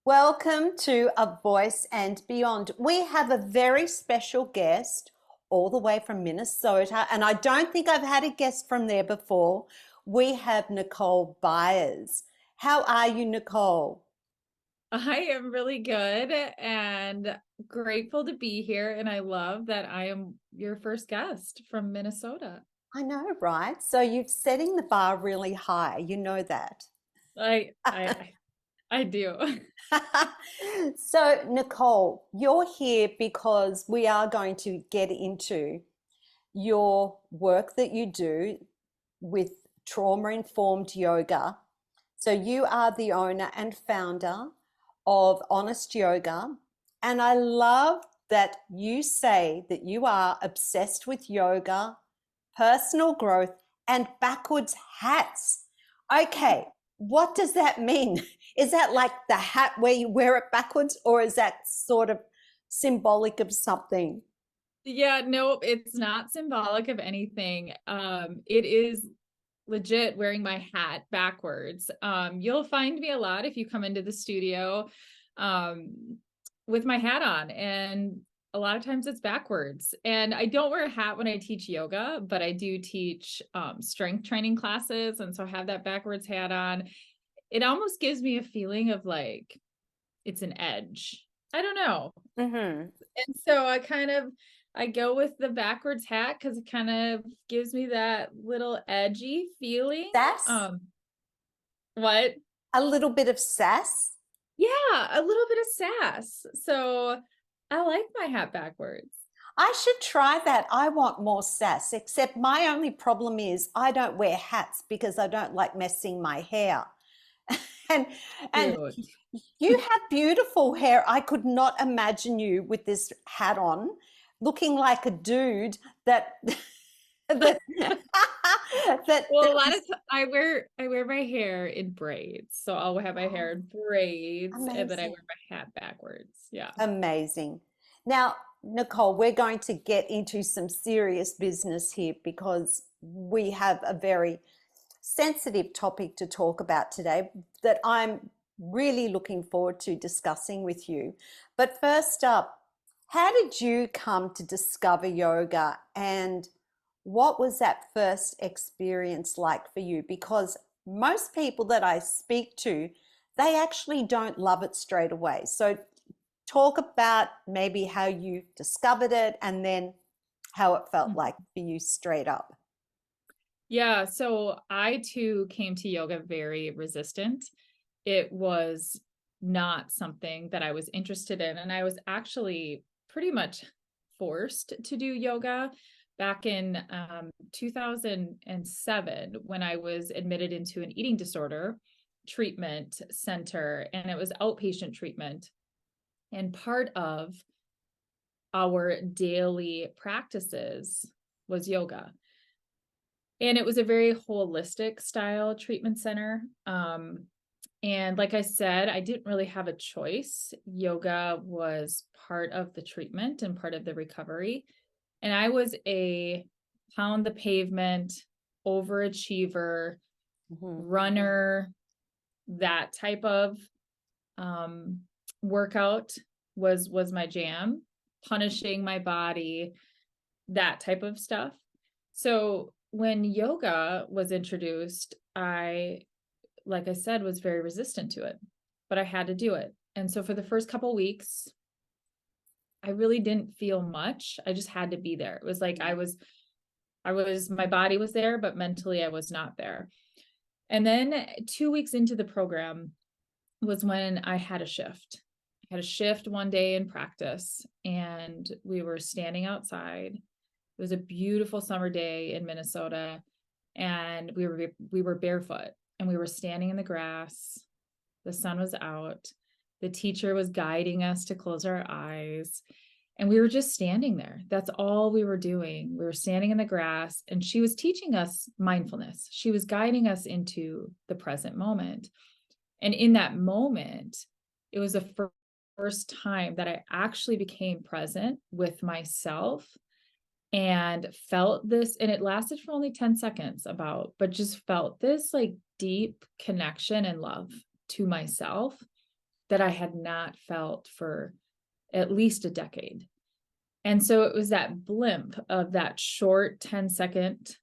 Welcome to A Voice and Beyond. We have a very special guest all the way from Minnesota, and I don't think I've had a guest from there before. We have Nicole Byars. How are you, Nicole? I am really good and grateful to be here. And I love that I am your first guest from Minnesota. I know, right? So you're setting the bar really high. You know that. I I I do. So, Nicole, you're here because we are going to get into your work that you do with trauma informed yoga. So, you are the owner and founder of Honest Yoga. And I love that you say that you are obsessed with yoga, personal growth, and backwards hats. Okay, what does that mean? Is that like the hat where you wear it backwards, or is that sort of symbolic of something? Yeah, no, it's not symbolic of anything. It is legit wearing my hat backwards. You'll find me a lot if you come into the studio um with my hat on, and a lot of times it's backwards. And I don't wear a hat when I teach yoga, but I do teach strength training classes, and so I have that backwards hat on. It almost gives me a feeling of like it's an edge. I don't know. Mm-hmm. And so I go with the backwards hat because it kind of gives me that little edgy feeling. Sass? What? A little bit of sass? Yeah, a little bit of sass. So I like my hat backwards. I should try that. I want more sass, except my only problem is I don't wear hats because I don't like messing my hair. And and Cute. you have beautiful hair. I could not imagine you with this hat on, looking like a dude that that Well, a lot is of I wear my hair in braids. So I'll have my hair in braids and then I amazing. wear my hat backwards. Yeah. Amazing. Now, Nicole, we're going to get into some serious business here because we have a very sensitive topic to talk about today that I'm really looking forward to discussing with you. But first up, how did you come to discover yoga and what was that first experience like for you? Because most people that I speak to, they actually don't love it straight away. So talk about maybe how you discovered it and then how it felt like for you straight up. Yeah, so I too came to yoga very resistant. It was not something that I was interested in. And I was actually pretty much forced to do yoga back in 2007 when I was admitted into an eating disorder treatment center, and it was outpatient treatment. And part of our daily practices was yoga. And it was a very holistic style treatment center. And like I said, I didn't really have a choice. Yoga was part of the treatment and part of the recovery. And I was a pound the pavement, overachiever, Mhm. runner, that type of um, workout was my jam, punishing my body, that type of stuff. So when yoga was introduced, like I said, was very resistant to it, but I had to do it. And so for the first couple weeks, I really didn't feel much. I just had to be there. It was like my body was there, but mentally I was not there. And then 2 weeks into the program was when I had a shift. I had a shift one day in practice, and we were standing outside. It was a beautiful summer day in Minnesota, and we were barefoot and we were standing in the grass. The sun was out. The teacher was guiding us to close our eyes, and we were just standing there. That's all we were doing. We were standing in the grass, and she was teaching us mindfulness. She was guiding us into the present moment. And in that moment, it was the first time that I actually became present with myself and felt this, and it lasted for only 10 seconds but just felt this like deep connection and love to myself. that I had not felt for at least a decade. And so it was that blimp of that short 10-second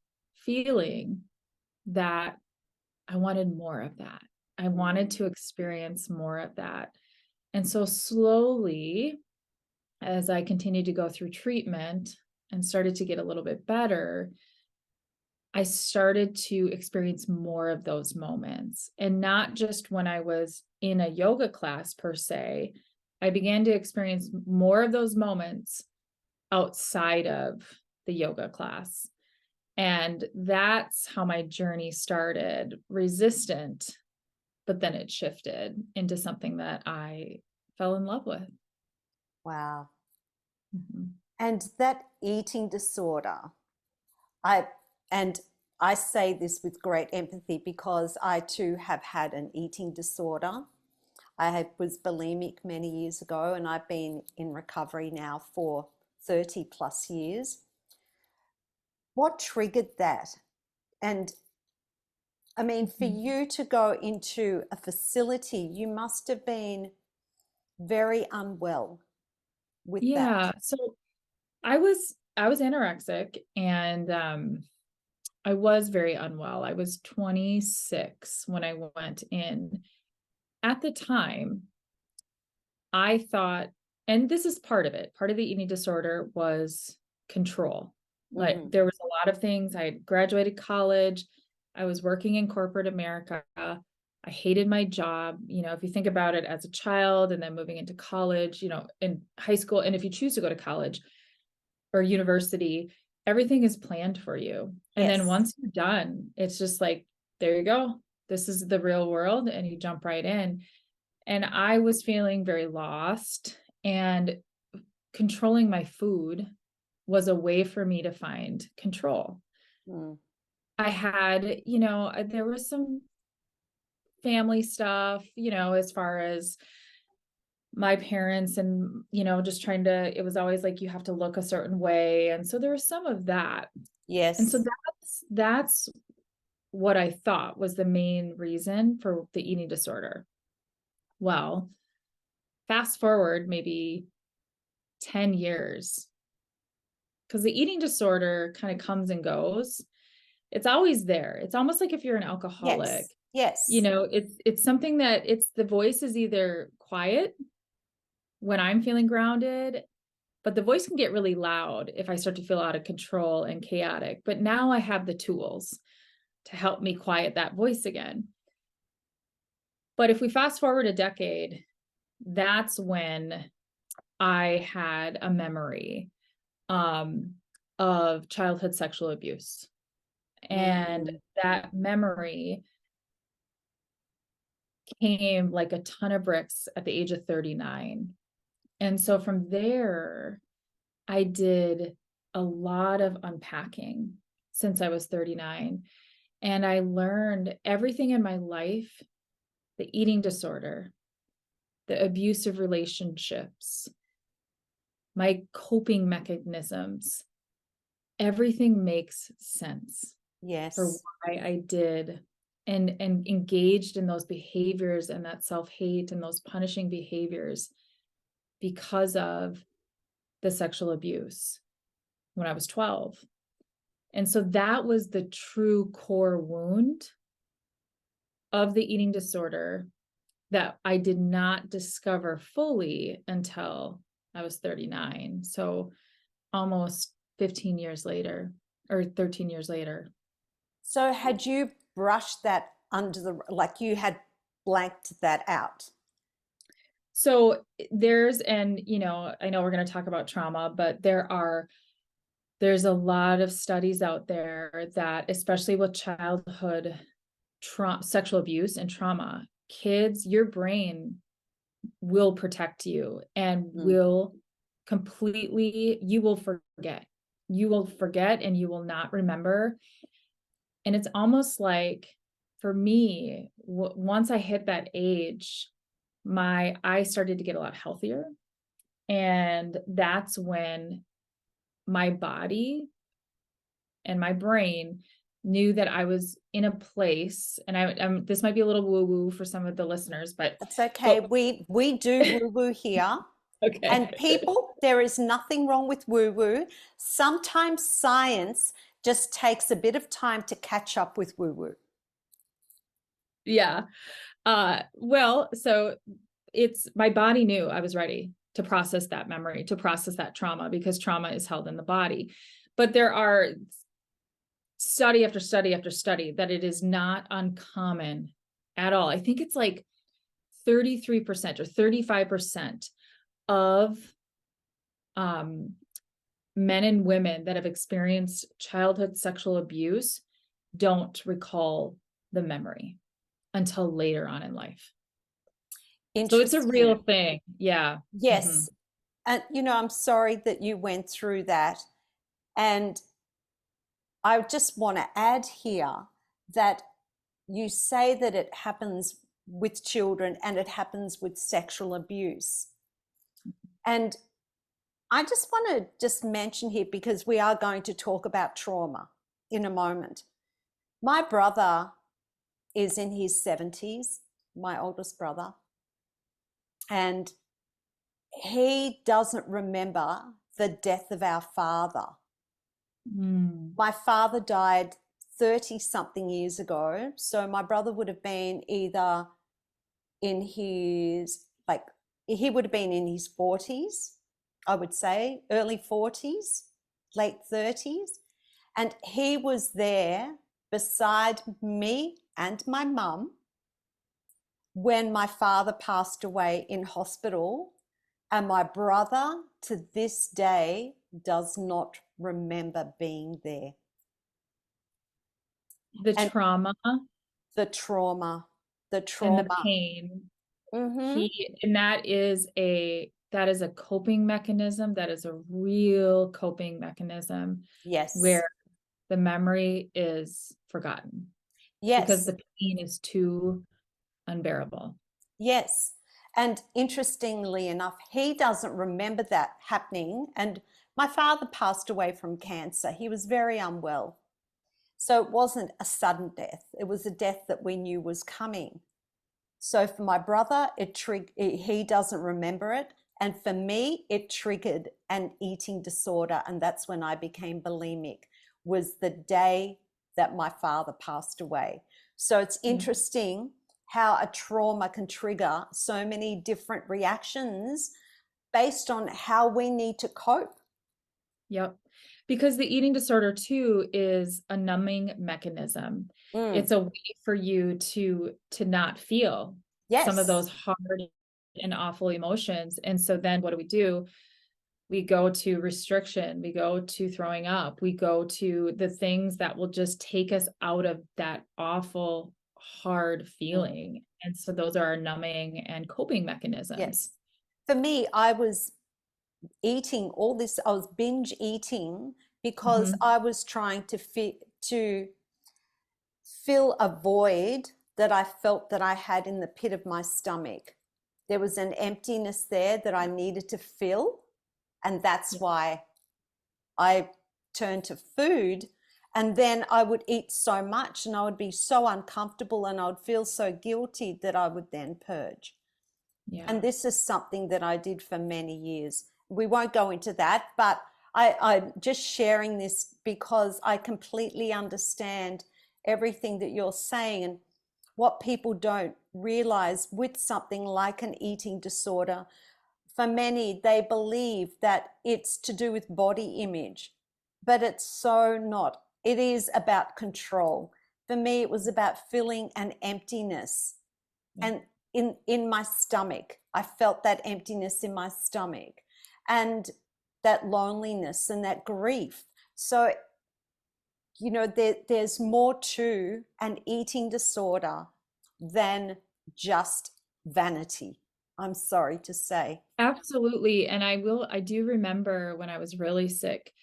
feeling that I wanted more of that. I wanted to experience more of that. And so slowly, as I continued to go through treatment and started to get a little bit better, I started to experience more of those moments. And not just when I was in a yoga class per se, I began to experience more of those moments outside of the yoga class. And that's how my journey started, resistant, but then it shifted into something that I fell in love with. Wow. Mhm. And that eating disorder, I and I say this with great empathy because I too have had an eating disorder. Was bulimic many years ago, and I've been in recovery now for 30 plus years. What triggered that? And I mean, for Mm. you to go into a facility, you must have been very unwell with that. Yeah. So I was anorexic, and I was very unwell. I was 26 when I went in. At the time, I thought, and this is part of it, part of the eating disorder was control. Like Mm, there was a lot of things. I had graduated college. I was working in corporate America. I hated my job. If you think about it as a child and then moving into college, in high school, and if you choose to go to college or university, everything is planned for you. And then yes. once you're done, it's just like, there you go. This is the real world. And you jump right in. And I was feeling very lost, and controlling my food was a way for me to find control. Mm, I had, there was some family stuff, as far as my parents and, just trying to, it was always like, you have to look a certain way. And so there was some of that. And so yes. that's what I thought was the main reason for the eating disorder. Well, fast forward maybe 10 years, because the eating disorder kind of comes and goes. It's always there. It's almost like if you're an alcoholic, Yes. Yes. it's something that it's the voice is either quiet when I'm feeling grounded, but the voice can get really loud if I start to feel out of control and chaotic. But now I have the tools to help me quiet that voice again. But if we fast forward a decade, that's when I had a memory um, of childhood sexual abuse. And Mm, that memory came like a ton of bricks at the age of 39. And so from there, I did a lot of unpacking since I was 39. And I learned everything in my life, the eating disorder, the abusive relationships, my coping mechanisms, everything makes sense for yes. why I did and engaged in those behaviors and that self-hate and those punishing behaviors because of the sexual abuse when I was 12. And so that was the true core wound of the eating disorder that I did not discover fully until I was 39. So almost 15 years later or 13 years later. So had you brushed that under like you had blanked that out? So and I know we're going to talk about trauma, but there's a lot of studies out there that, especially with childhood sexual abuse and trauma, kids, your brain will protect you and Mm, you will forget. You will forget and you will not remember. And it's almost like for me, once I hit that age, my eyes started to get a lot healthier. And that's when my body and my brain knew that I was in a place, and this might be a little woo woo for some of the listeners, That's okay. but We do woo woo here. And okay. people, there is nothing wrong with woo woo. Sometimes science just takes a bit of time to catch up with woo woo. Yeah. Well, so it's my body knew I was ready to process that memory, to process that trauma, because trauma is held in the body. But there are study after study after study that it is not uncommon at all. I think it's like 33% or 35% of men and women that have experienced childhood sexual abuse don't recall the memory until later on in life. So it's a real Interesting. thing. Yeah. Hmm. Yes. And, I'm sorry that you went through that. And I just want to add here that you say that it happens with children and it happens with sexual abuse. And I just want to just mention here, because we are going to talk about trauma in a moment. My brother is in his 70s, my oldest brother, and he doesn't remember the death of our father. Mm. My father died 30 something years ago. So my brother would have been either in his, like, he would have been in his 40s, I would say, early 40s, late 30s. And he was there beside me and my mum when my father passed away in hospital. And my brother to this day does not remember being there. The And trauma the trauma, the and the trauma. pain. Mm-hmm. And that is a coping mechanism. That is a real coping mechanism Yes. where the memory is forgotten because Yes. the pain is too unbearable. Yes. And interestingly enough, he doesn't remember that happening. And my father passed away from cancer. He was very unwell. So it wasn't a sudden death, it was a death that we knew was coming. So for my brother, he doesn't remember it. And for me, it triggered an eating disorder. And that's when I became bulimic, was the day that my father passed away. So it's Yeah. interesting how a trauma can trigger so many different reactions based on how we need to cope. Yep. Because the eating disorder too is a numbing mechanism. Mm. It's a way for you to not feel some of Yes. those hard and awful emotions. And so then what do? We go to restriction, we go to throwing up, we go to the things that will just take us out of that awful, hard Mm. feeling. And so those are our numbing and coping mechanisms. Yes. For me, I was eating all this, I was binge eating because Mhm. I was trying to fill a void that I felt that I had in the pit of my stomach. There was an emptiness there that I needed to fill, and that's why I turned to food. And then I would eat so much and I would be so uncomfortable and I would feel so guilty that I would then purge. Yeah. And this is something that I did for many years. We won't go into that, but I'm just sharing this because I completely understand everything that you're saying. And what people don't realize with something like an eating disorder, for many, they believe that it's to do with body image, but it's so not. It is about control. For me, it was about filling an emptiness. Yeah. And in my stomach, I felt that emptiness in my stomach and that loneliness and that grief. So, there's more to an eating disorder than just vanity, I'm sorry to say. Absolutely. And I do remember when I was really sick,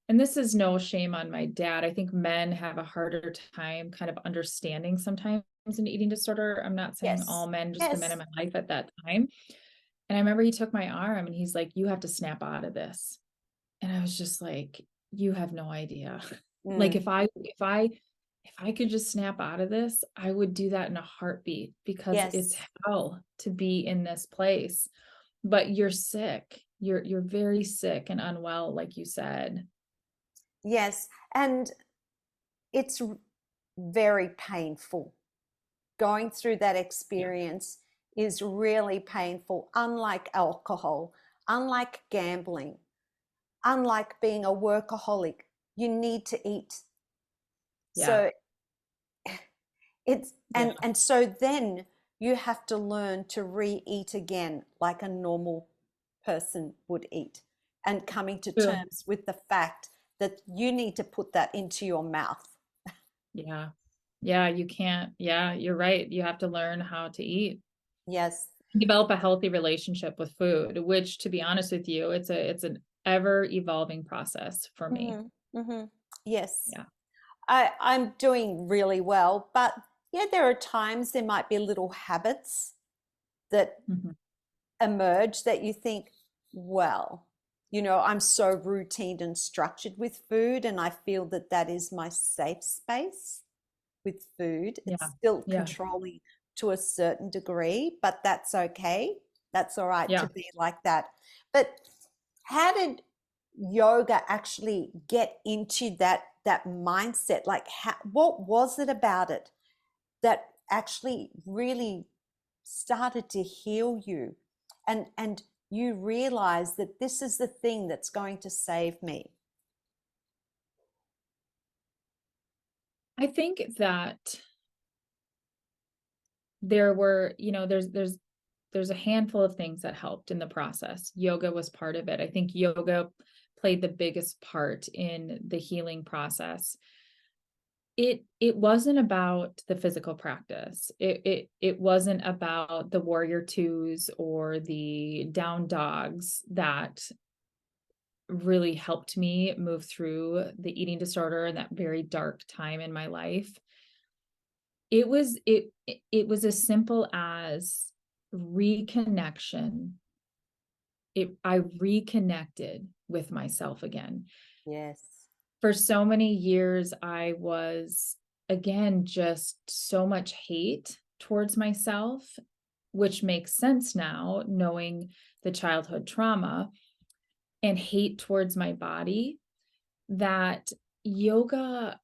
and this is no shame on my dad. I think men have a harder time kind of understanding sometimes an eating disorder. I'm not saying all Yes. men, just the men in Yes. my life at that time. And I remember he took my arm and he's like, "You have to snap out of this." And I was just like, "You have no idea." Like Mm. if I if I could just snap out of this, I would do that in a heartbeat because it's Yes. hell to be in this place. But you're sick. You're very sick and unwell, like you said. Yes. And it's very painful. Going through that Yeah. experience is really painful, unlike alcohol, unlike gambling, unlike being a workaholic. You need to eat. Yeah. So it's Yeah. and so then you have to learn to re-eat again like a normal person would eat, and coming to True. terms with the fact that you need to put that into your mouth. Yeah. Yeah, you can't. Yeah, you're right. You have to learn how to eat. Yes. Develop a healthy relationship with food, which to be honest with you, it's an ever evolving process for me. Hmm. Hmm. Yes. Yeah. I'm doing really well, but yeah, there are times there might be little habits that Mhm. emerge that you think, well, I'm so routine and structured with food, and I feel that that is my safe space with food. It's Yeah. still Yeah. controlling to a certain degree, but that's okay. That's all right to Yeah. be like that. But how did yoga actually get into that mindset? Like, what was it about it that actually really started to heal you, and you realize that this is the thing that's going to save me? I think that there were, there's a handful of things that helped in the process. Yoga was part of it. I think yoga played the biggest part in the healing process. It wasn't about the physical practice. It wasn't about the warrior twos or the down dogs that really helped me move through the eating disorder and that very dark time in my life. It was as simple as reconnection. I reconnected with myself again. Yes. For so many years, I was, again, just so much hate towards myself, which makes sense now, knowing the childhood trauma, and hate towards my body, that yoga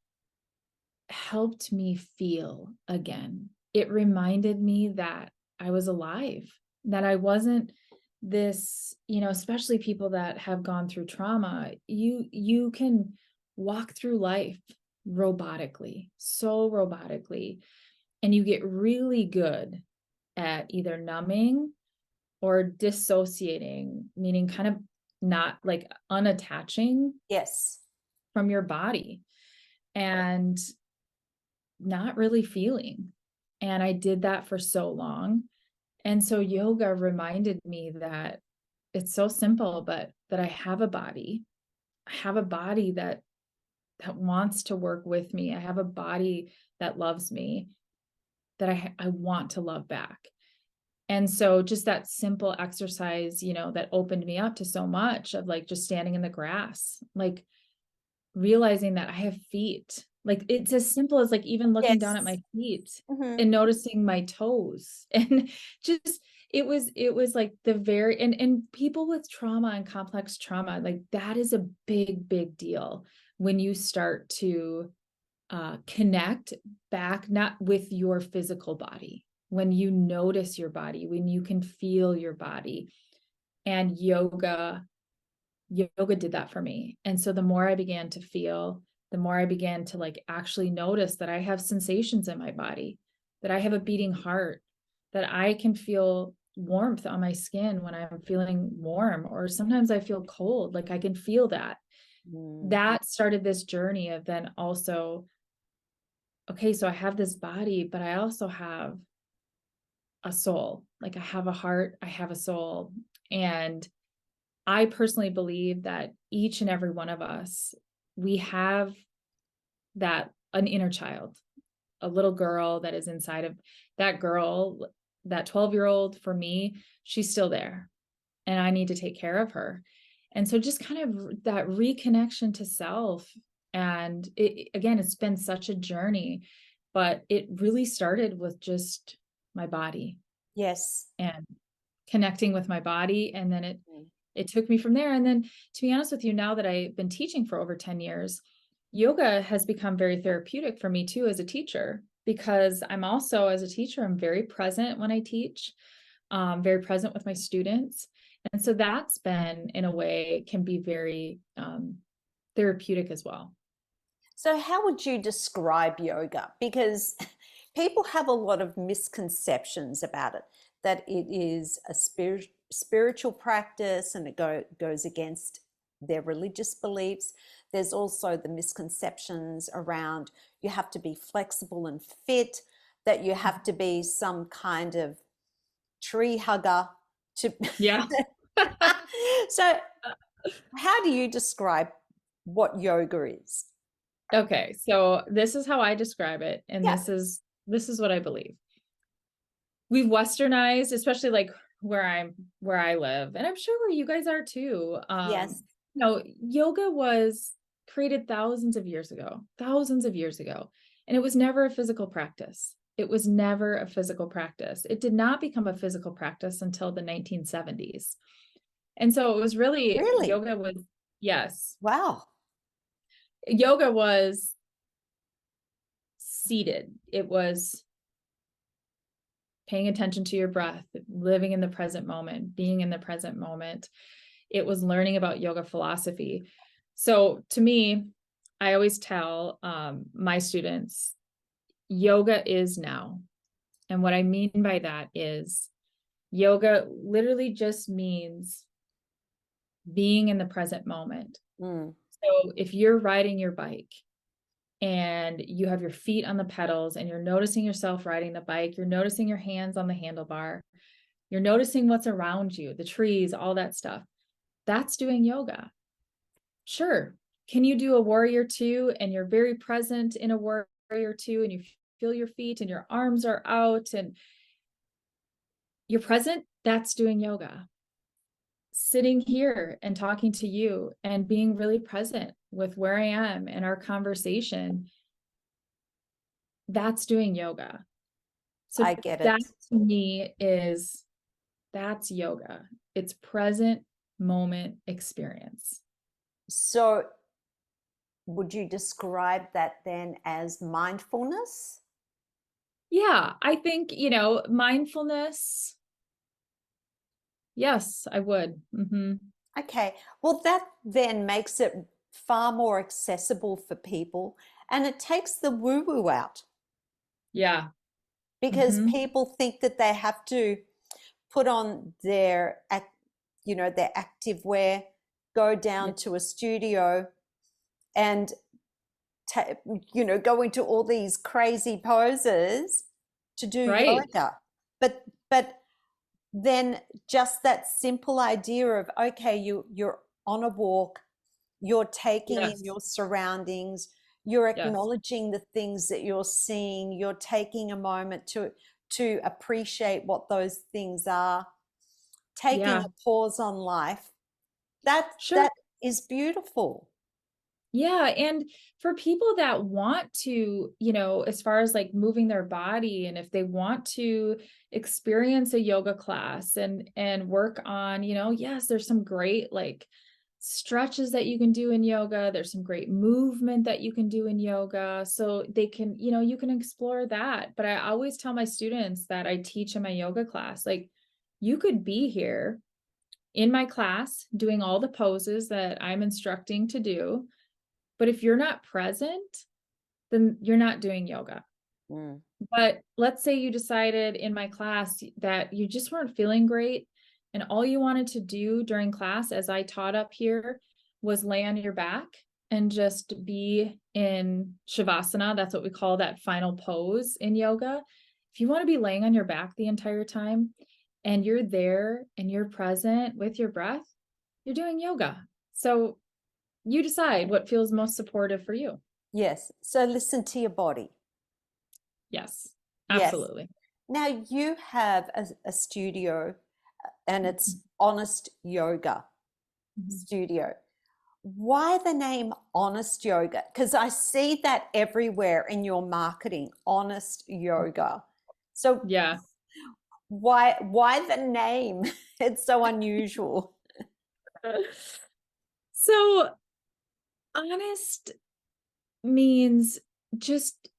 helped me feel again. It reminded me that I was alive, that I wasn't this, especially people that have gone through trauma, you can walk through life robotically, so robotically, and you get really good at either numbing or dissociating, meaning kind of not like unattaching Yes. from your body and not really feeling. And I did that for so long. And so yoga reminded me that it's so simple, but that I have a body. I have a body that wants to work with me. I have a body that loves me, that I want to love back. And so just that simple exercise, that opened me up to so much of like just standing in the grass, like realizing that I have feet. Like it's as simple as like even looking down at Yes. my feet Hmm. and noticing my toes. And just it was like the very and people with trauma and complex trauma, like that is a big, big deal when you start to connect back, not with your physical body, when you notice your body, when you can feel your body. And yoga did that for me. And so the more I began to feel, the more I began to like actually notice that I have sensations in my body, that I have a beating heart, that I can feel warmth on my skin when I'm feeling warm, or sometimes I feel cold, like I can feel that. Mm. That started this journey of then also, okay, so I have this body, but I also have a soul. Like I have a heart, I have a soul. And I personally believe that each and every one of us, we have an inner child, a little girl that is inside of that girl, that 12-year-old for me, she's still there and I need to take care of her. And so just kind of that reconnection to self And again, it's been such a journey, but it really started with just my body Yes. and connecting with my body. And then Mm. it took me from there. And then, to be honest with you, now that I've been teaching for over 10 years, yoga has become very therapeutic for me too as a teacher, because I'm also, as a teacher, I'm very present when I teach, very present with my students. And so that's been, in a way, can be very therapeutic as well. So, how would you describe yoga? Because people have a lot of misconceptions about it, that it is a spiritual practice and it goes against their religious beliefs. There's also the misconceptions around you have to be flexible and fit, that you have to be some kind of tree hugger to. Yeah. So, how do you describe what yoga is? Okay, so this is how I describe it, and Yeah. this is what I believe. We've westernized, especially like where I live, and I'm sure where you guys are too. Yes. Yoga was created thousands of years ago, and it was never a physical practice. It was never a physical practice. It did not become a physical practice until the 1970s. And so it was really, Really? yes, Wow. yoga was seated. It was paying attention to your breath, living in the present moment, being in the present moment. It was learning about yoga philosophy. So to me, I always tell my students, yoga is now. And what I mean by that is yoga literally just means being in the present moment. Mm. So if you're riding your bike and you have your feet on the pedals and you're noticing yourself riding the bike, you're noticing your hands on the handlebar, you're noticing what's around you, the trees, all that stuff. That's doing yoga. Sure. Can you do a warrior two and you're very present in a warrior two and you feel your feet and your arms are out and you're present? That's doing yoga. Sitting here and talking to you and being really present with where I am and our conversation, that's doing yoga. So I get that it. to me that's yoga. It's present moment experience. So, would you describe that then as mindfulness? Yeah, I think, mindfulness. Yes, I would. Okay. Well, that then makes it far more accessible for people and it takes the woo woo out Yeah. because hmm people think that they have to put on their active wear, go Yeah. down to a studio and go into all these crazy poses to do Right. yoga. But then just that simple idea of, okay, you're on a walk, you're taking in Yes. your surroundings, you're Yes. acknowledging the things that you're seeing, you're taking a moment to appreciate what those things are, taking Yeah. a pause on life. That Sure. is beautiful. Yeah, and for people that want to, as far as like moving their body, and if they want to experience a yoga class and work on, yes, there's some great like stretches that you can do in yoga. There's some great movement that you can do in yoga. So they can, you can explore that. But I always tell my students that I teach in my yoga class, like you could be here in my class doing all the poses that I'm instructing to do, but if you're not present, then you're not doing yoga. Mm. But let's say you decided in my class that you just weren't feeling great, and all you wanted to do during class, as I taught up here, was lay on your back and just be in Shavasana. That's what we call that final pose in yoga. If you want to be laying on your back the entire time and you're there and you're present with your breath, you're doing yoga. So you decide what feels most supportive for you. Yes. So listen to your body. Yes, Yes. absolutely. Now you have a studio and it's Honest Yoga Mhm. Studio. Why the name Honest Yoga? Because I see that everywhere in your marketing, Honest Yoga. So Yeah. why the name? It's so unusual. So honest means just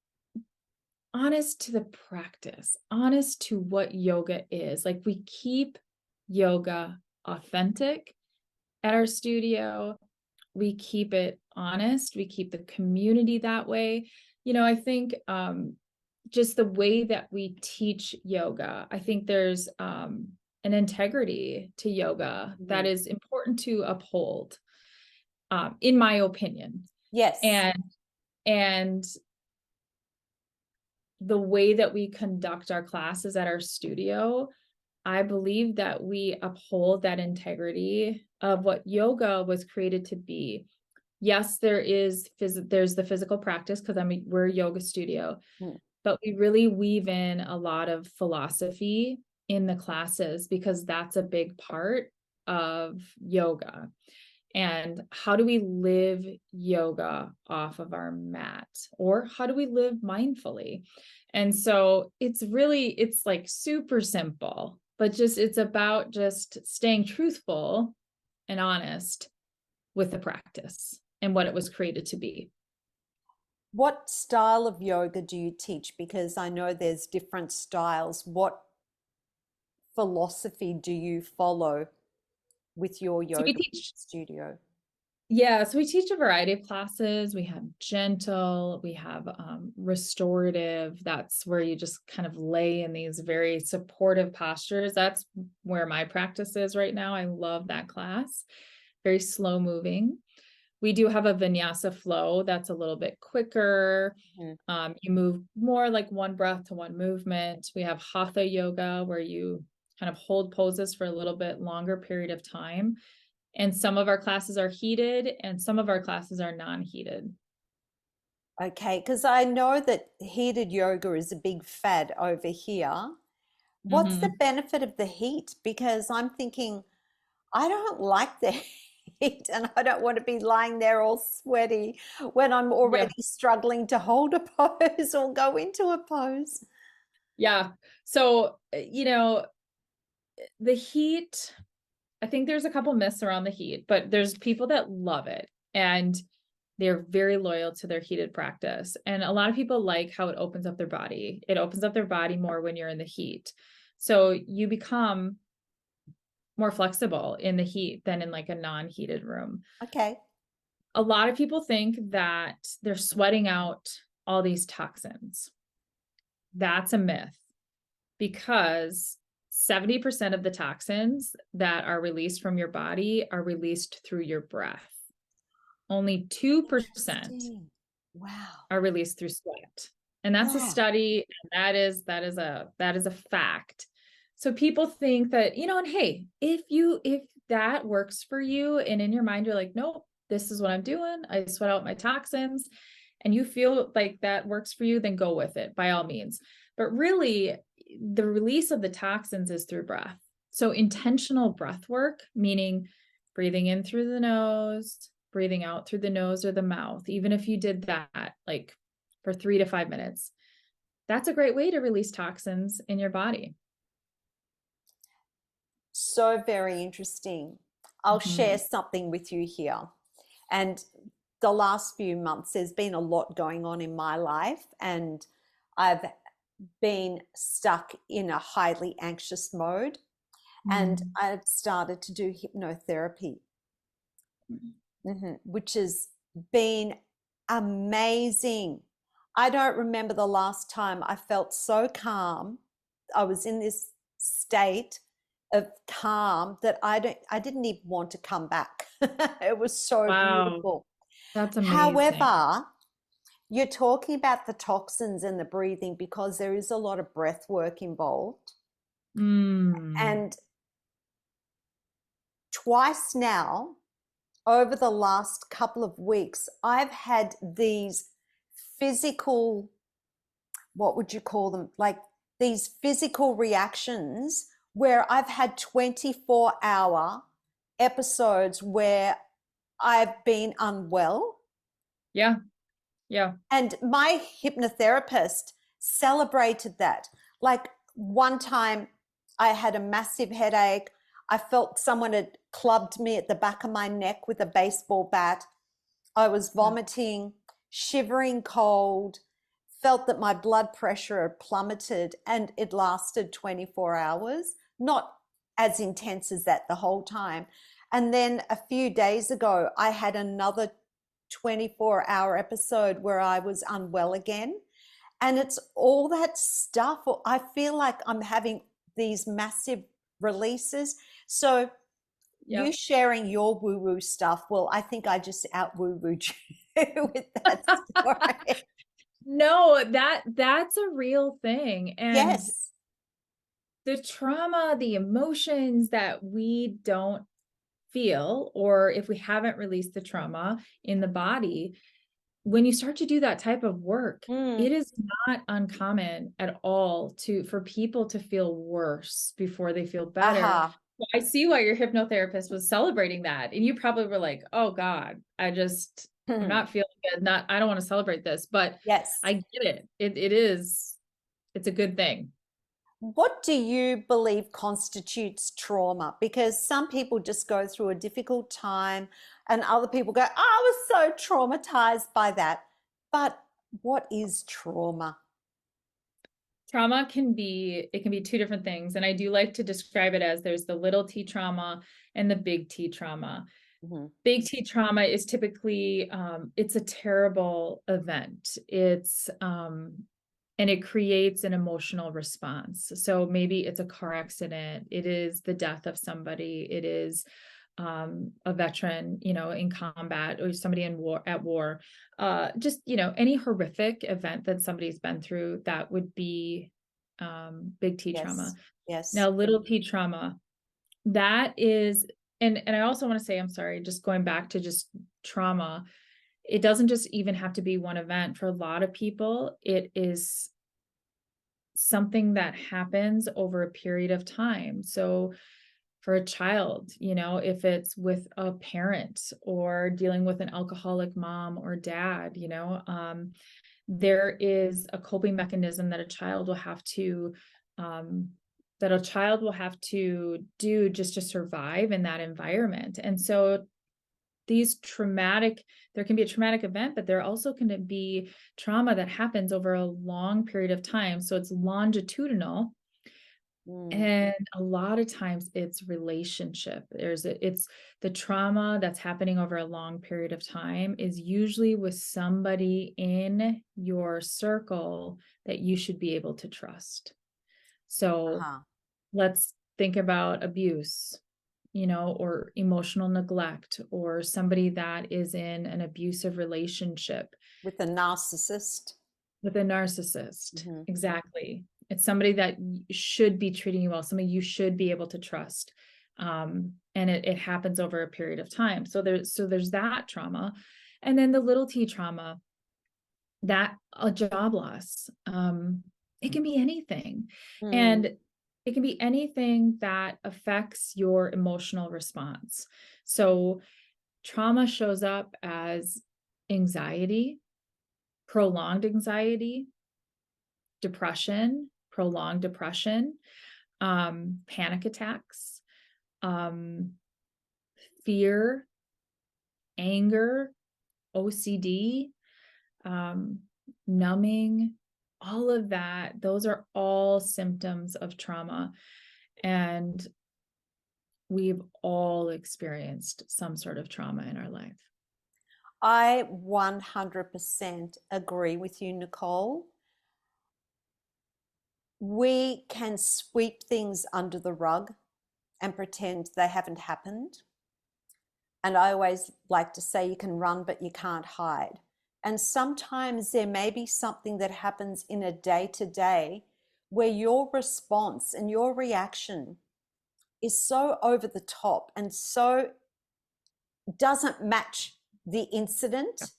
honest to the practice, honest to what yoga is. Like we keep yoga authentic at our studio. We keep it honest. We keep the community that way. I think just the way that we teach yoga, I think there's an integrity to yoga that Mhm. is important to uphold, in my opinion. Yes. And the way that we conduct our classes at our studio, I believe that we uphold that integrity of what yoga was created to be. Yes, there's the physical practice because we're a yoga studio, Mm. but we really weave in a lot of philosophy in the classes because that's a big part of yoga. And how do we live yoga off of our mat? Or how do we live mindfully? And so it's like super simple, but it's about just staying truthful and honest with the practice and what it was created to be. What style of yoga do you teach? Because I know there's different styles. What philosophy do you follow with your So we yoga teach studio? Yeah, so we teach a variety of classes. We have gentle, we have restorative. That's where you just kind of lay in these very supportive postures. That's where my practice is right now. I love that class. Very slow moving. We do have a vinyasa flow that's a little bit quicker. Mhm. You move more like one breath to one movement. We have hatha yoga where you kind of hold poses for a little bit longer period of time. And some of our classes are heated and some of our classes are non-heated. Okay, because I know that heated yoga is a big fad over here. What's the Mhm. benefit of the heat? Because I'm thinking, I don't like the heat and I don't want to be lying there all sweaty when I'm Yeah. already struggling to hold a pose or go into a pose. Yeah. So, the heat, I think there's a couple myths around the heat, but there's people that love it and they're very loyal to their heated practice. And a lot of people like how it opens up their body. It opens up their body more when you're in the heat. So you become more flexible in the heat than in like a non-heated room. Okay. A lot of people think that they're sweating out all these toxins. That's a myth because 70% of the toxins that are released from your body are released through your breath. Only 2% Interesting. Wow. are released through sweat. And that's a Wow. study, and that is a fact. So people think that, and hey, if that works for you and in your mind you're like, nope, this is what I'm doing. I sweat out my toxins and you feel like that works for you, then go with it by all means. But really, the release of the toxins is through breath. So intentional breath work, meaning breathing in through the nose, breathing out through the nose or the mouth, even if you did that like for 3 to 5 minutes, that's a great way to release toxins in your body. So very interesting. I'll share Mhm. something with you here. And the last few months, there's been a lot going on in my life, and I've been stuck in a highly anxious mode. And Mm. I've started to do hypnotherapy, which has been amazing. I don't remember the last time I felt so calm. I was in this state of calm that I didn't even want to come back. It was so Wow, beautiful. that's amazing. However, you're talking about the toxins and the breathing because there is a lot of breath work involved. Mm. And twice now, over the last couple of weeks, I've had these physical, what would you call them? Like these physical reactions where I've had 24-hour episodes where I've been unwell. Yeah. Yeah. And my hypnotherapist celebrated that. Like one time I had a massive headache. I felt someone had clubbed me at the back of my neck with a baseball bat. I was Yeah. vomiting, shivering cold, felt that my blood pressure had plummeted, and it lasted 24 hours, not as intense as that the whole time. And then a few days ago, I had another 24-hour episode where I was unwell again. And it's all that stuff. I feel like I'm having these massive releases. So Yeah. you sharing your woo woo stuff, well, I think I just out woo wooed you with that story. No, that's a real thing. And Yes. the trauma, the emotions that we don't feel, or if we haven't released the trauma in the body, when you start to do that type of work, Mm. it is not uncommon at all for people to feel worse before they feel better. Aha. Well, I see why your hypnotherapist was celebrating that. And you probably were like, oh God, I'm not feeling good. I don't want to celebrate this, but Yes. I get it. It's a good thing. What do you believe constitutes trauma? Because some people just go through a difficult time and other people go, I was so traumatized by that. But what is trauma? Trauma it can be two different things. And I do like to describe it as there's the little T trauma and the big T trauma. Mhm. Big T trauma is typically, it's a terrible event. And it creates an emotional response. So maybe it's a car accident. It is the death of somebody. It is a veteran, in combat, or somebody at war. Just, any horrific event that somebody's been through, that would be big T trauma. Yes. Yes. Now, little T trauma, that is, and I also want to say, I'm sorry, just going back to just trauma, it doesn't just even have to be one event. For a lot of people, it is something that happens over a period of time. So for a child, if it's with a parent or dealing with an alcoholic mom or dad, there is a coping mechanism that a child will have to um, do just to survive in that environment. And so there can be a traumatic event, but there also can be trauma that happens over a long period of time. So it's longitudinal. Mm. And a lot of times it's relationship. It's the trauma that's happening over a long period of time is usually with somebody in your circle that you should be able to trust. So Uh-huh. let's think about abuse, or emotional neglect, or somebody that is in an abusive relationship With a narcissist. with a narcissist. Mhm. Exactly. It's somebody that should be treating you well, somebody you should be able to trust. And it happens over a period of time. So there's that trauma. And then the little T trauma, that a job loss. It can be anything. Mm. And it can be anything that affects your emotional response. So trauma shows up as anxiety, prolonged anxiety, depression, prolonged depression, panic attacks, um, fear, anger, OCD, um, numbing, all of that. Those are all symptoms of trauma. And we've all experienced some sort of trauma in our life. I 100% agree with you, Nicole. We can sweep things under the rug and pretend they haven't happened. And I always like to say you can run, but you can't hide. And sometimes there may be something that happens in a day to day where your response and your reaction is so over the top and so doesn't match the incident.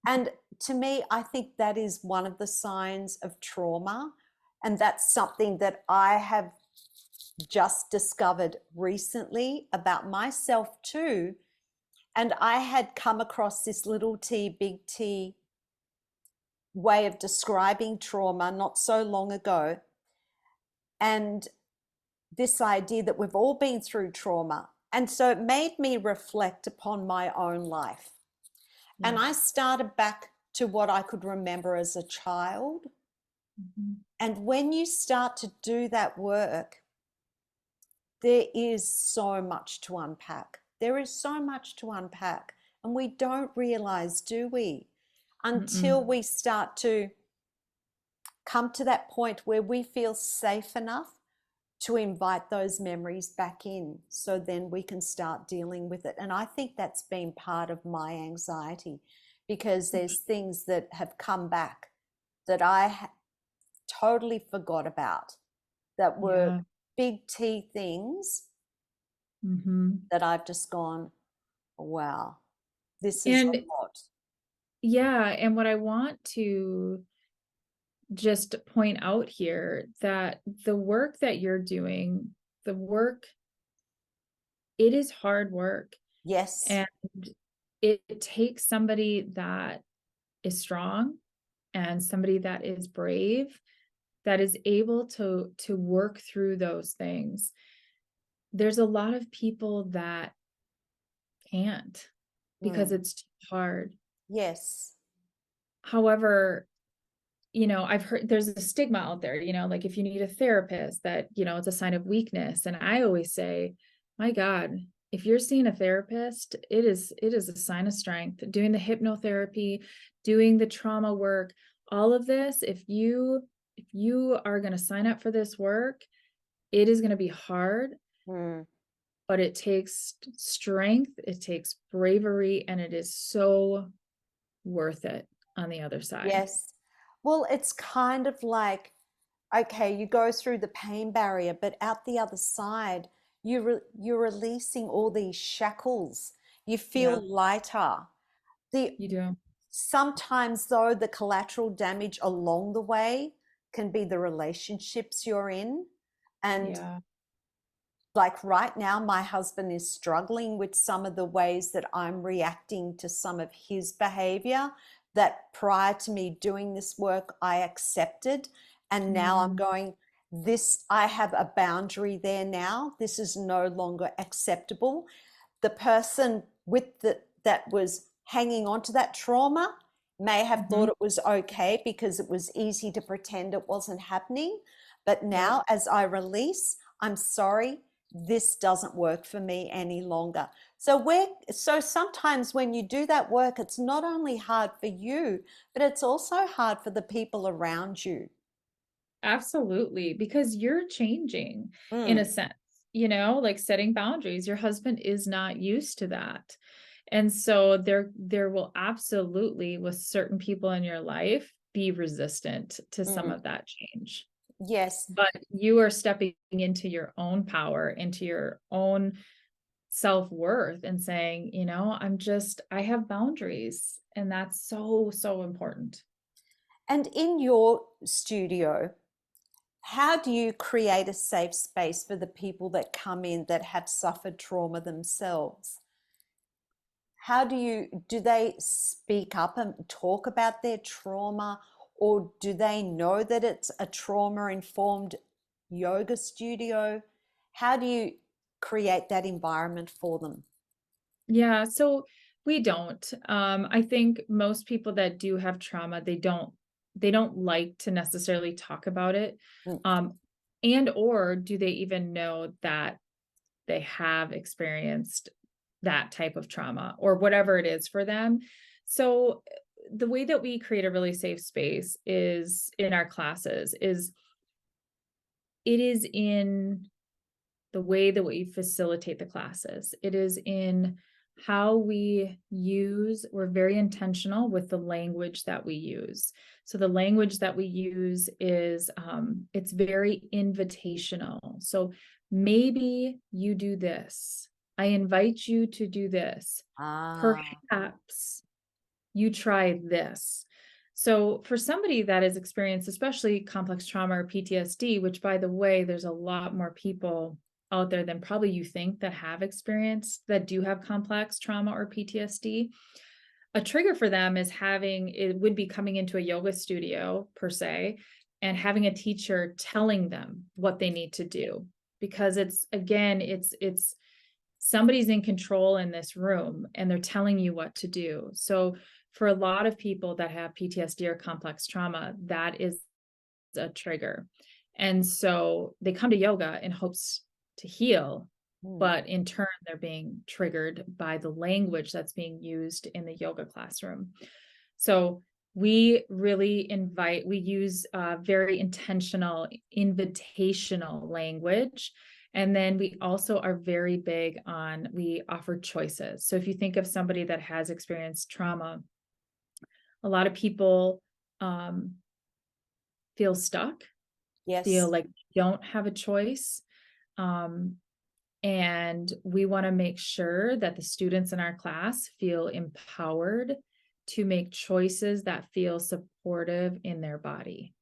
And to me, I think that is one of the signs of trauma. And that's something that I have just discovered recently about myself too. And I had come across this little T, big T way of describing trauma not so long ago. And this idea that we've all been through trauma. And so it made me reflect upon my own life. And Yeah. I started back to what I could remember as a child. Mhm. And when you start to do that work, there is so much to unpack. There is so much to unpack. And we don't realize, do we? Until Mm-mm. we start to come to that point where we feel safe enough to invite those memories back in, so then we can start dealing with it. And I think that's been part of my anxiety, because there's things that have come back that I totally forgot about, that were Yeah. big T things Hmm. that I've just gone, wow, this is And a lot. yeah, and what I want to just point out here that the work that you're doing, the work, it is hard work. Yes. And it takes somebody that is strong and somebody that is brave, that is able to work through those things. There's a lot of people that can't because Mm. it's too hard. Yes. However, I've heard there's a stigma out there, like if you need a therapist, that, it's a sign of weakness. And I always say, my God, if you're seeing a therapist, it is a sign of strength. Doing the hypnotherapy, doing the trauma work, all of this, if you are going to sign up for this work, it is going to be hard, Mm. but it takes strength, it takes bravery, and it is so worth it on the other side. Yes. Well, it's kind of like, okay, you go through the pain barrier, but out the other side, you're releasing all these shackles. You Yeah, feel lighter. The you do. Sometimes though, the collateral damage along the way can be the relationships you're in. And Yeah. like right now, my husband is struggling with some of the ways that I'm reacting to some of his behavior that prior to me doing this work, I accepted. And now I'm Mm, going, this, I have a boundary there now. This is no longer acceptable. The person with that was hanging on to that trauma may have mhm. thought it was okay because it was easy to pretend it wasn't happening. But Yep. now, as I release, I'm sorry, this doesn't work for me any longer. So sometimes when you do that work, it's not only hard for you, but it's also hard for the people around you. Absolutely, because you're changing in a Mm, sense, like setting boundaries. Your husband is not used to that. And so there will absolutely, with certain people in your life, be resistant to some mm. of that change. Yes. But you are stepping into your own power, into your own self-worth and saying, I have boundaries. And that's so, so important. And in your studio, how do you create a safe space for the people that come in that have suffered trauma themselves? How do they speak up and talk about their trauma, or do they know that it's a trauma informed yoga studio? How do you create that environment for them? Yeah, so we don't. I think most people that do have trauma, they don't like to necessarily talk about it. Mm, Um, and or do they even know that they have experienced that type of trauma or whatever it is for them. So the way that we create a really safe space is in our classes is it is in the way that we facilitate the classes. It is in how we're very intentional with the language that we use. So the language that we use is, it's very invitational. So maybe you do this. I invite you to do this. ah, Perhaps you try this. So for somebody that has experienced, especially complex trauma or PTSD, which by the way, there's a lot more people out there than probably you think that have experienced, that do have complex trauma or PTSD. A trigger for them is it would be coming into a yoga studio per se, and having a teacher telling them what they need to do. Because it's somebody's in control in this room and they're telling you what to do. So for a lot of people that have PTSD or complex trauma, that is a trigger. And so they come to yoga in hopes to heal, but in turn, they're being triggered by the language that's being used in the yoga classroom. So we really we use very intentional, invitational language. And then we also are very big on, we offer choices. So if you think of somebody that has experienced trauma, a lot of people feel stuck, feel Yes. like they don't have a choice. And we want to make sure that the students in our class feel empowered to make choices that feel supportive in their body.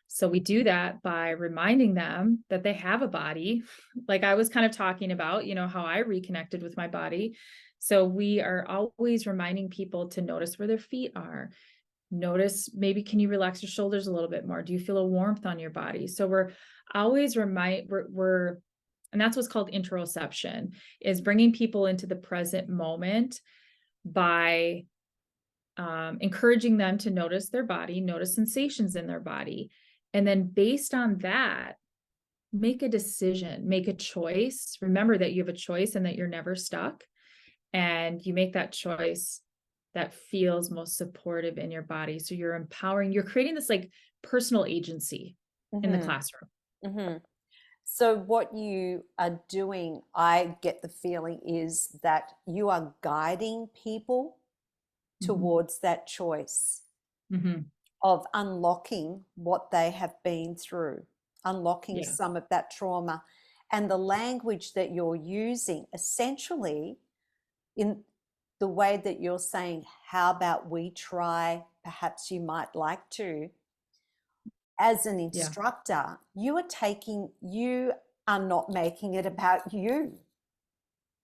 So we do that by reminding them that they have a body, like I was kind of talking about, how I reconnected with my body. So we are always reminding people to notice where their feet are. Notice, maybe can you relax your shoulders a little bit more? Do you feel a warmth on your body? So we're always and that's what's called interoception, is bringing people into the present moment by encouraging them to notice their body, notice sensations in their body. And then based on that, make a decision, make a choice. Remember that you have a choice and that you're never stuck. And you make that choice that feels most supportive in your body. So you're empowering, you're creating this like personal agency in the classroom. Mm-hmm. So what you are doing, I get the feeling, is that you are guiding people towards that choice of unlocking what they have been through, unlocking Yeah. some of that trauma. And the language that you're using, essentially, in the way that you're saying, how about we try, perhaps you might like to, as an Yeah. instructor, you are not making it about you,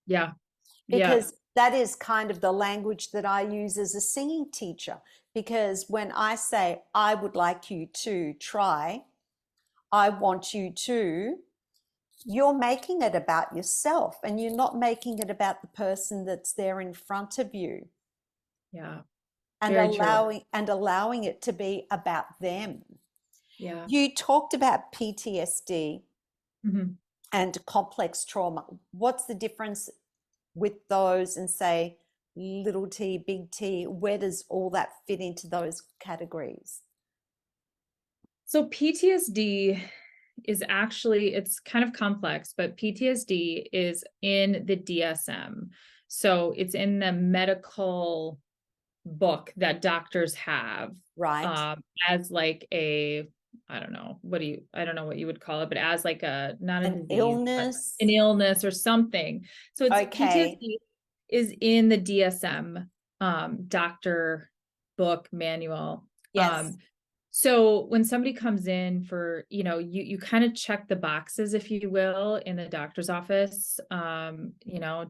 Yeah. Yeah. because that is kind of the language that I use as a singing teacher. Because when I say, I would like you to try, I want you to, you're making it about yourself, and you're not making it about the person that's there in front of you, Yeah. and Very true. allowing it to be about them. Yeah. You talked about PTSD and complex trauma. What's the difference with those, and say little t, big T? Where does all that fit into those categories? So PTSD is actually, it's kind of complex, but PTSD is in the DSM. So it's in the medical book that doctors have, Right. as like a, I don't know what you would call it, but as like not a An disease, but illness. an illness or something. So it's Okay. PTSD is in the DSM, doctor book manual. Yes. So when somebody comes in for, you kind of check the boxes, if you will, in the doctor's office. Do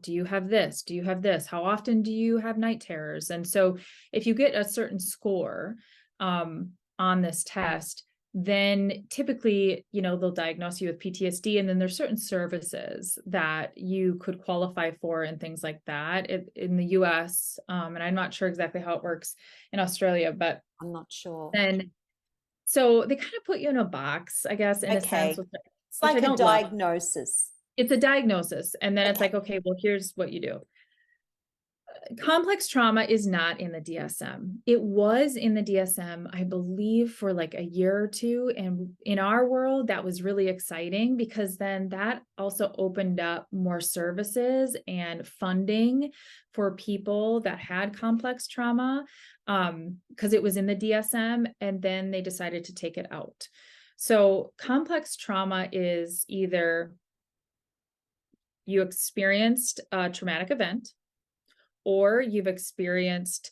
you have this? Do you have this? How often do you have night terrors? And so if you get a certain score on this test, then typically, they'll diagnose you with PTSD, and then there's certain services that you could qualify for and things like that in the US. And I'm not sure exactly how it works in Australia, but I'm not sure. then so they kind of put you in a box, I guess, in a sense, Okay. which, It's which I like a don't love. diagnosis. It's a diagnosis. And then it's Okay. like, okay, well, here's what you do. Complex trauma is not in the DSM. It was in the DSM, I believe, for like a year or two. And in our world, that was really exciting, because then that also opened up more services and funding for people that had complex trauma, because it was in the DSM, and then they decided to take it out. So complex trauma is either you experienced a traumatic event, or you've experienced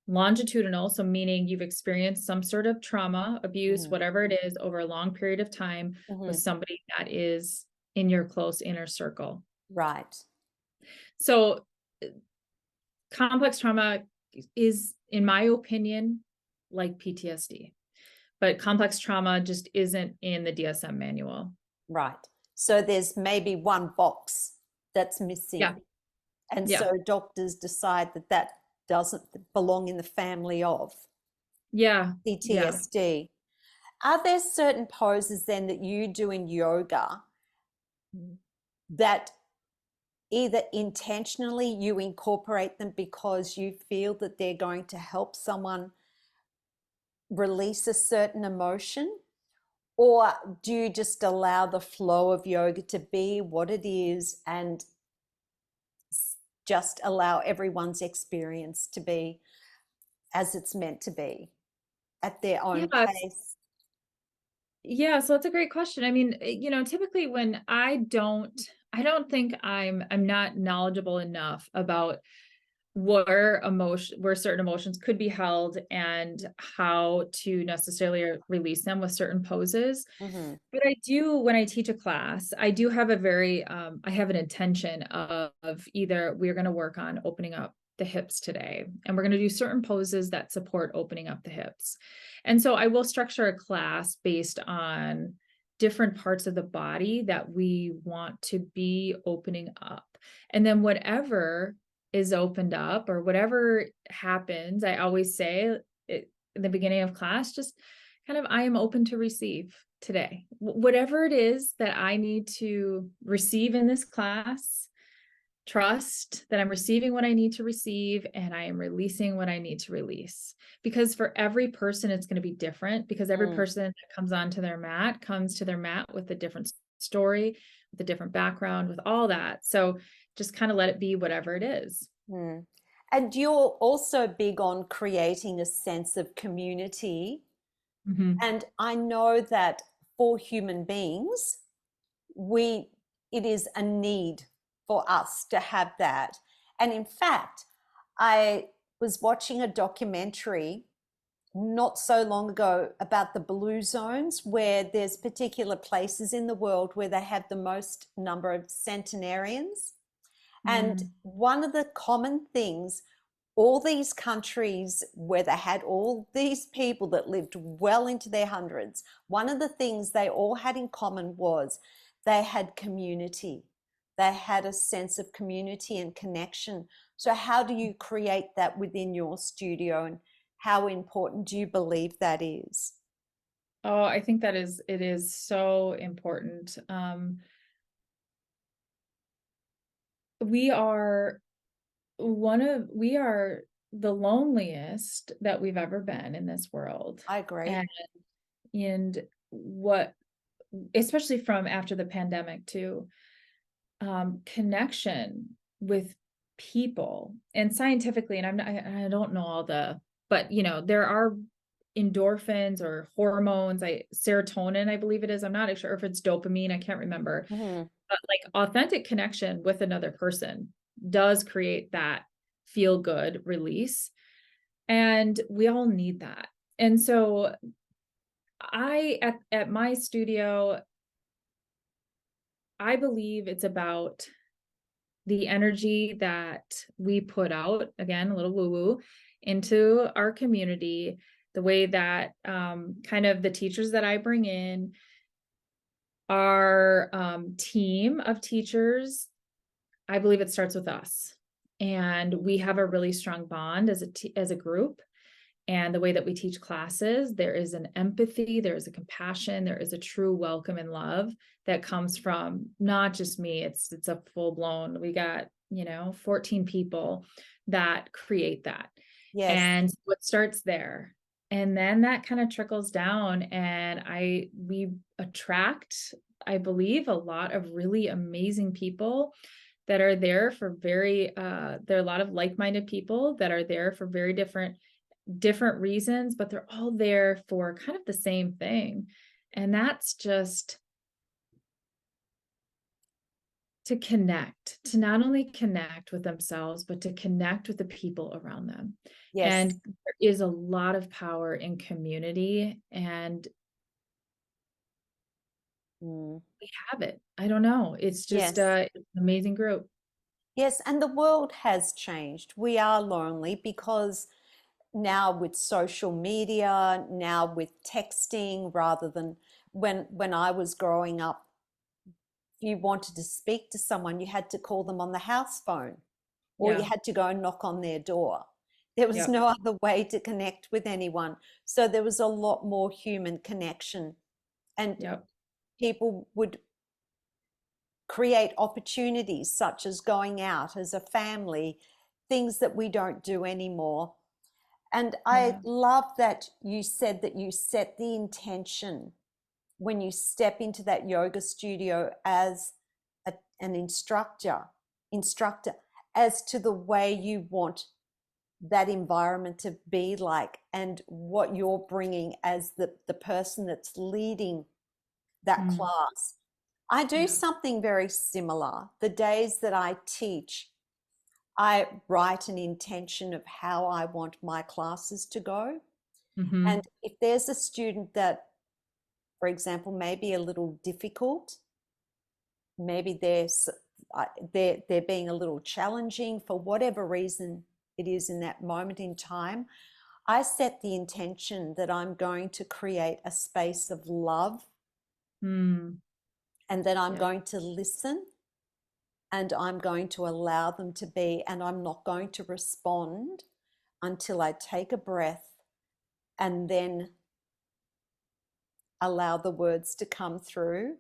longitudinal, so meaning you've experienced some sort of trauma, abuse, Mm-hmm. whatever it is, over a long period of time with Mm-hmm. somebody that is in your close inner circle. Right. So complex trauma is, in my opinion, like PTSD, but complex trauma just isn't in the DSM manual. Right. So there's maybe one box that's Yeah. missing. And Yeah. so doctors decide that that doesn't belong in the family of Yeah. Yeah. PTSD. Are there certain poses then that you do in yoga that either intentionally you incorporate them because you feel that they're going to help someone release a certain emotion? Or do you just allow the flow of yoga to be what it is and just allow everyone's experience to be as it's meant to be at their own Yeah. pace? Yeah, so that's a great question. I mean, typically when I don't think I'm not knowledgeable enough about where certain emotions could be held and how to necessarily release them with certain poses. Mm-hmm. But I do, when I teach a class, I do have I have an intention of either we're going to work on opening up the hips today, and we're going to do certain poses that support opening up the hips. And so I will structure a class based on different parts of the body that we want to be opening up. And then whatever is opened up or whatever happens, I always say in the beginning of class, just kind of, I am open to receive today. Whatever it is that I need to receive in this class, trust that I'm receiving what I need to receive and I am releasing what I need to release. Because for every person, it's going to be different, because every Mm. person that comes comes to their mat with a different story, with a different background, with all that. So just kind of let it be whatever it is. Mm. And you're also big on creating a sense of community. Mhm. And I know that for human beings, we it is a need for us to have that. And in fact, I was watching a documentary not so long ago about the blue zones, where there's particular places in the world where they have the most number of centenarians. And Mm. one of the common things, all these countries where they had all these people that lived well into their hundreds, one of the things they all had in common was they had community. They had a sense of community and connection. So, how do you create that within your studio, and how important do you believe that is? Oh, I think it is so important. We are we are the loneliest that we've ever been in this world. I agree. And and what, especially from after the pandemic too, connection with people, and scientifically, and I don't know all the, but there are endorphins or hormones, serotonin, I believe it is. I'm not sure if it's dopamine, I can't remember. Mm-hmm. But like authentic connection with another person does create that feel good release. And we all need that. And so at my studio, I believe it's about the energy that we put out, again, a little woo woo, into our community, the way that kind of the teachers that I bring in, our team of teachers, I believe it starts with us. And we have a really strong bond as a group. And the way that we teach classes, there is an empathy, there is a compassion, there is a true welcome and love that comes from not just me. It's a full blown, we got, 14 people that create that. Yes. And what starts there. And then that kind of trickles down, and we attract, I believe, a lot of really amazing people that are there for there are a lot of like-minded people that are there for very different reasons, but they're all there for kind of the same thing. And that's just to connect, to not only connect with themselves, but to connect with the people around them. And Yes. there is a lot of power in community. And Mm. we have it. I don't know. It's just Yes. it's an amazing group. Yes, and the world has changed. We are lonely because now with social media, now with texting, rather than when I was growing up, if you wanted to speak to someone, you had to call them on the house phone or you Yeah. had to go and knock on their door. There was Yep. no other way to connect with anyone. So there was a lot more human connection, and Yep. people would create opportunities such as going out as a family, things that we don't do anymore. And I Yeah. love that you said that you set the intention when you step into that yoga studio as an instructor as to the way you want that environment to be like and what you're bringing as the person that's leading that Mm. class. I do Yeah. something very similar. The days that I teach, I write an intention of how I want my classes to go. And Hmm. if there's a student that, for example, may be a little difficult, maybe they're being a little challenging for whatever reason it is in that moment in time, I set the intention that I'm going to create a space of love Mm. and that I'm Yeah. going to listen and I'm going to allow them to be, and I'm not going to respond until I take a breath and then allow the words to come through.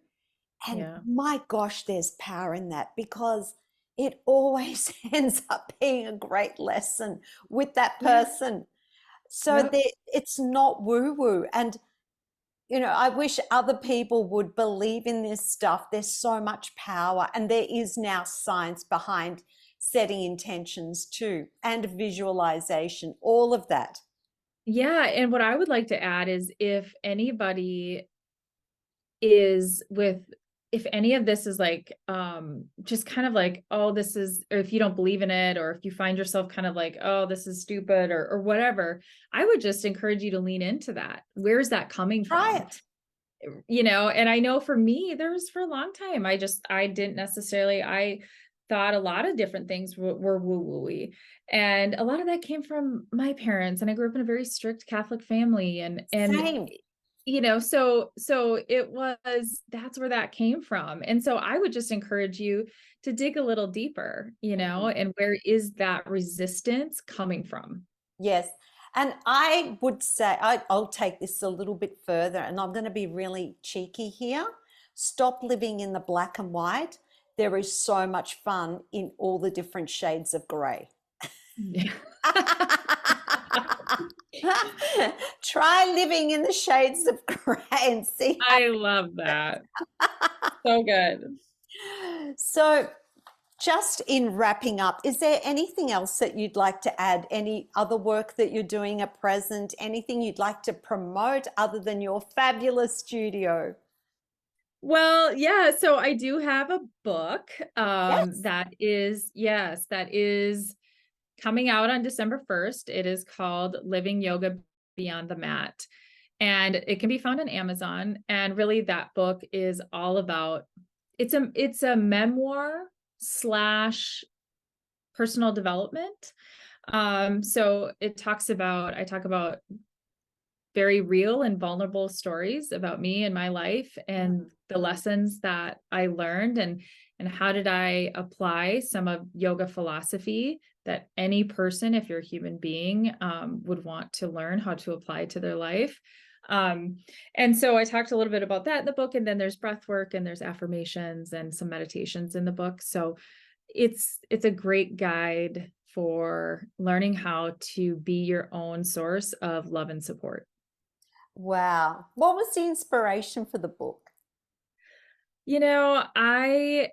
And Yeah. my gosh, there's power in that because it always ends up being a great lesson with that Yeah. person. So Yep. there, it's not woo woo. And, I wish other people would believe in this stuff. There's so much power, and there is now science behind setting intentions too, and visualization, all of that. Yeah. And what I would like to add is is with if any of this is like just kind of like, oh, this is, or if you don't believe in it, or if you find yourself kind of like, oh, this is stupid, or whatever, I would just encourage you to lean into that. Where's that coming Try from? it. And I know for me, there was for a long time, I didn't necessarily, I thought a lot of different things were woo-woo-y. And a lot of that came from my parents. And I grew up in a very strict Catholic family. And Same. so it was, that's where that came from. And so I would just encourage you to dig a little deeper, Mhm. and where is that resistance coming from? Yes. And I would say, I'll take this a little bit further, and I'm going to be really cheeky here. Stop living in the black and white. There is so much fun in all the different shades of gray. Yeah. Try living in the shades of gray and see how. I love that. So good. So, just in wrapping up, is there anything else that you'd like to add? Any other work that you're doing at present? Anything you'd like to promote other than your fabulous studio? Well, yeah, so I do have a book Yes. that is, yes, that is coming out on December 1st. It is called Living Yoga Beyond the Mat. And it can be found on Amazon. And really that book is all about, it's a memoir slash personal development. So I talk about very real and vulnerable stories about me and my life and Mm. the lessons that I learned, and how did I apply some of yoga philosophy that any person, if you're a human being, would want to learn how to apply to their life. Um, and so I talked a little bit about that in the book, and then there's breath work and there's affirmations and some meditations in the book. So it's a great guide for learning how to be your own source of love and support. Wow. What was the inspiration for the book? I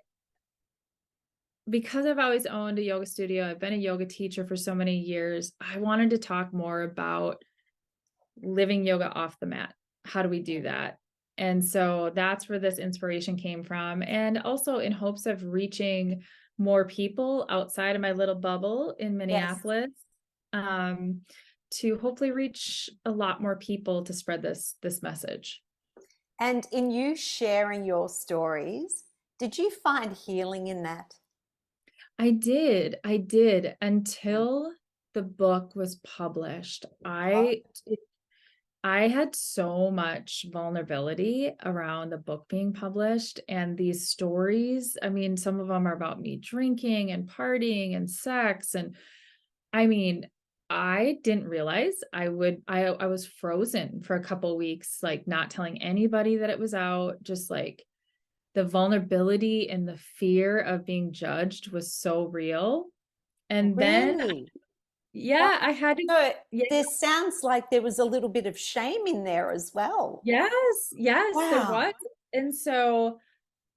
because I've always owned a yoga studio, I've been a yoga teacher for so many years. I wanted to talk more about living yoga off the mat. How do we do that? And so that's where this inspiration came from. And also in hopes of reaching more people outside of my little bubble in Yes. Minneapolis, um, to hopefully reach a lot more people to spread this message. And in you sharing your stories, did you find healing in that? I did until the book was published. I had so much vulnerability around the book being published and these stories. I mean, some of them are about me drinking and partying and sex. And I mean, I didn't realize I was frozen for a couple weeks, like not telling anybody that it was out, just like the vulnerability and the fear of being judged was so real. And then, Really? Wow. yeah, I had to, So yeah, there sounds like there was a little bit of shame in there as well. yes, there Wow. was. And so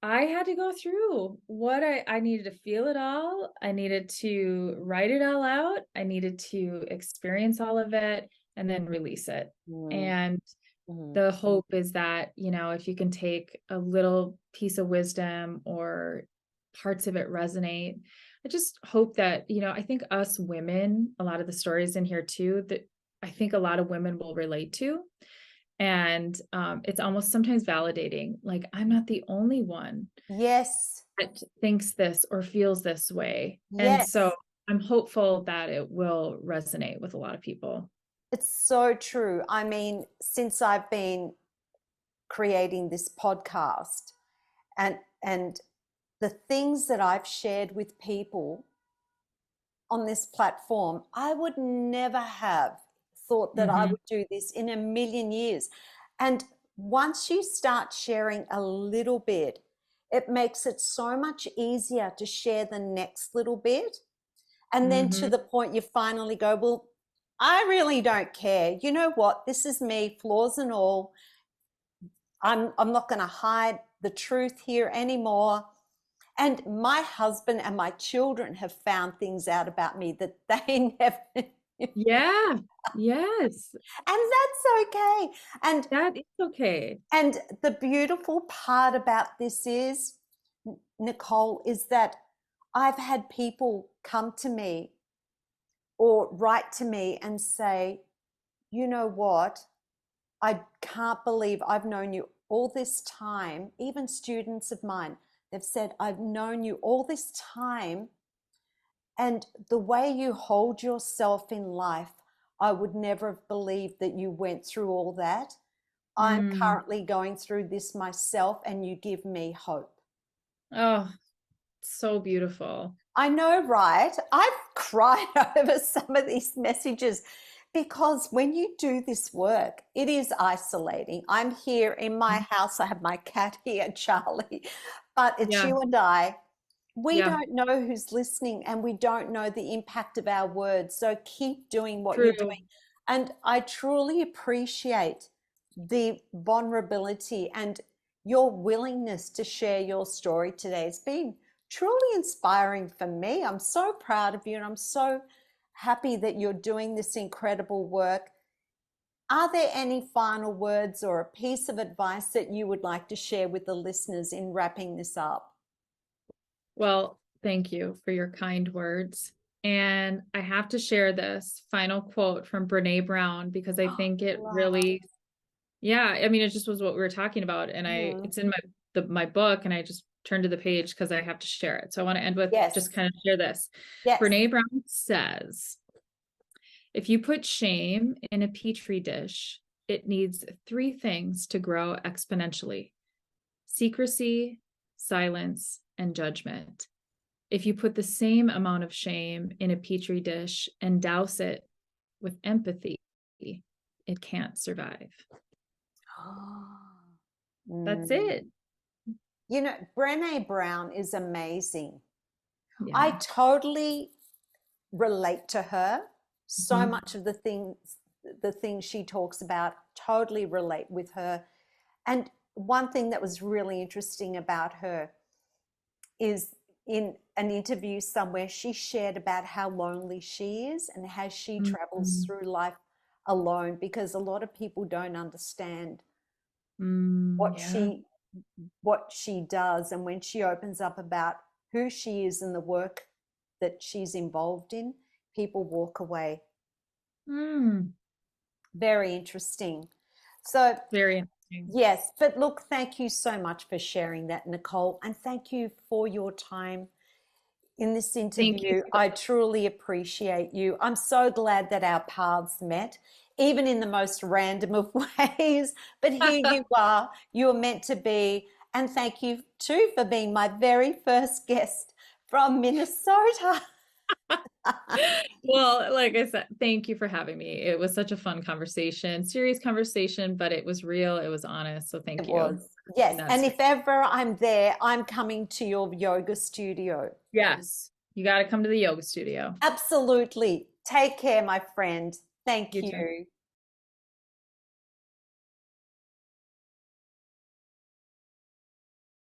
I had to go through what I needed to feel it all. I needed to write it all out. I needed to experience all of it and then release it. Mm, And mm. the hope is that, if you can take a little piece of wisdom or parts of it resonate, I just hope that, I think us women, a lot of the stories in here too, that I think a lot of women will relate to. And it's almost sometimes validating, like I'm not the only one Yes. that thinks this or feels this way. And so Yes. I'm hopeful that it will resonate with a lot of people. It's so true. I mean, since I've been creating this podcast and the things that I've shared with people on this platform, I would never have thought that I Hmm. would do this in a million years. And once you start sharing a little bit, it makes it so much easier to share the next little bit. And then to Hmm. the point you finally go, well, I really don't care. You know what? This is me, flaws and all. I'm not going to hide the truth here anymore. And my husband and my children have found things out about me that they never knew. Yeah. Yes. And that's okay. And That is okay. and the beautiful part about this is, Nicole, is that I've had people come to me or write to me and say, you know what? I can't believe I've known you all this time. Even students of mine, they've said, I've known you all this time. And the way you hold yourself in life, I would never have believed that you went through all that. I'm Mm. currently going through this myself, and you give me hope. Oh, so beautiful. I know, right? I've cried over some of these messages because when you do this work, it is isolating. I'm here in my house. I have my cat here, Charlie, but it's Yeah. you and I. We Yeah. don't know who's listening and we don't know the impact of our words. So keep doing what you're True. doing. And I truly appreciate the vulnerability and your willingness to share your story today. It's been truly inspiring for me. I'm so proud of you and I'm so happy that you're doing this incredible work. Are there any final words or a piece of advice that you would like to share with the listeners in wrapping this up? Well, thank you for your kind words. And I have to share this final quote from Brene Brown because I Oh, think it wow. really, yeah, I mean, it just was what we were talking about. And Mhm. it's in my book, and I just turned to the page because I have to share it. So I want to end with Yes. just kind of share this. Yes. Brene Brown says, if you put shame in a petri dish, it needs three things to grow exponentially: secrecy, silence, and judgment. If you put the same amount of shame in a petri dish and douse it with empathy, it can't survive. That's Mm. it. You know, Brené Brown is amazing. I Yeah. totally relate to her. So Mhm. much of the things she talks about, totally relate with her. And one thing that was really interesting about her is in an interview somewhere, she shared about how lonely she is and how she travels Mhm. through life alone because a lot of people don't understand what Yeah. she does. And when she opens up about who she is and the work that she's involved in, people walk away. Mm. Very interesting. So Very. Yes, but look, thank you so much for sharing that, Nicole, and thank you for your time in this Thank you interview. so I truly appreciate you. I'm so glad that our paths met, even in the most random of ways. But here much. you are, you are meant to be. And thank you too for being my very first guest from Minnesota. Well, like I said, thank you for having me. It was such a fun conversation, serious conversation, but it was real, it was honest. So It thank you. was. Yes. And And that's if ever I'm there, I'm coming to your yoga studio. yes, you got to come to the yoga studio. Absolutely. Take care, my friend. Thank You too. you.